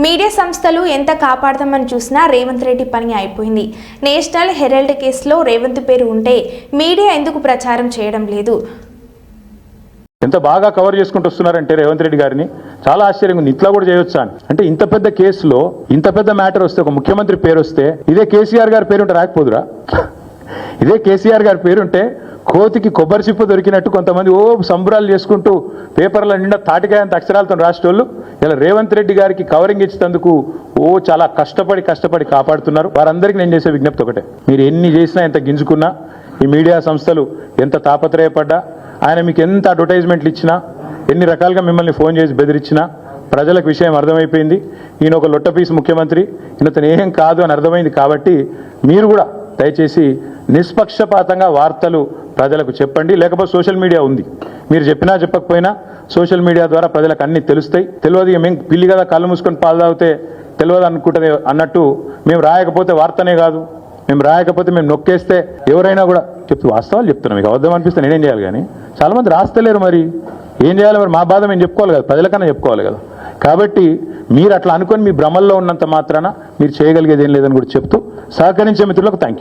Media సంస్థలు ఎంత కాపాడతామని చూసినా రేవంత్ రెడ్డి పని అయిపోయింది. నేషనల్ హెరాల్డ్ కేసులో రేవంత్ పేరు ఉంటే మీడియా ఎందుకు ప్రచారం చేయడం లేదు? ఎంత బాగా కవర్ చేసుకుంటూ వస్తున్నారంటే రేవంత్ రెడ్డి గారిని చాలా ఆశ్చర్యంగా ఉంది. ఇట్లా కూడా చేయొచ్చా అని. అంటే ఇంత పెద్ద కేసులో ఇంత పెద్ద మ్యాటర్ వస్తే, ఒక ముఖ్యమంత్రి పేరు వస్తే, ఇదే కేసీఆర్ గారి పేరుంటే రాకపోదురా? ఇదే కేసీఆర్ గారి పేరుంటే కోతికి కొబ్బరి చిప్పు దొరికినట్టు కొంతమంది సంబరాలు చేసుకుంటూ పేపర్ల నిండా తాటికాయంత అక్షరాలతో రాసేటోళ్ళు ఇలా రేవంత్ రెడ్డి గారికి కవరింగ్ ఇచ్చేందుకు చాలా కష్టపడి కాపాడుతున్నారు. వారందరికీ నేను చేసే విజ్ఞప్తి ఒకటే, మీరు ఎన్ని చేసినా, ఎంత గింజుకున్నా, ఈ మీడియా సంస్థలు ఎంత తాపత్రయపడ్డా, ఆయన మీకు ఎంత అడ్వర్టైజ్మెంట్లు ఇచ్చినా, ఎన్ని రకాలుగా మిమ్మల్ని ఫోన్ చేసి బెదిరించినా ప్రజలకు విషయం అర్థమైపోయింది. ఈయన ఒక లొట్టపీస్ ముఖ్యమంత్రి, ఈయనతను ఏం కాదు అని అర్థమైంది. కాబట్టి మీరు కూడా దయచేసి నిష్పక్షపాతంగా వార్తలు ప్రజలకు చెప్పండి. లేకపోతే సోషల్ మీడియా ఉంది, మీరు చెప్పినా చెప్పకపోయినా సోషల్ మీడియా ద్వారా ప్రజలకు అన్ని తెలుస్తాయి. తెలియదు మేము పిల్లి కదా కళ్ళు మూసుకొని పాలు తాగితే తెలియదు అనుకుంటుంది అన్నట్టు, మేము రాయకపోతే వార్తనే కాదు, మేము రాయకపోతే మేము నొక్కేస్తే ఎవరైనా కూడా వాస్తవాలు చెప్తున్నాం. మీకు అబద్ధం అనిపిస్తే నేనేం చేయాలి? కానీ చాలామంది రాస్తలేరు, మరి ఏం చేయాలి? మరి మా బాధ మేము చెప్పుకోవాలి కదా, ప్రజలకన్నా చెప్పుకోవాలి కదా. కాబట్టి మీరు అట్లా అనుకొని మీ భ్రమల్లో ఉన్నంత మాత్రాన మీరు చేయగలిగేది ఏం లేదని కూడా చెప్తూ సహకరించే మిత్రులకు థ్యాంక్ యూ.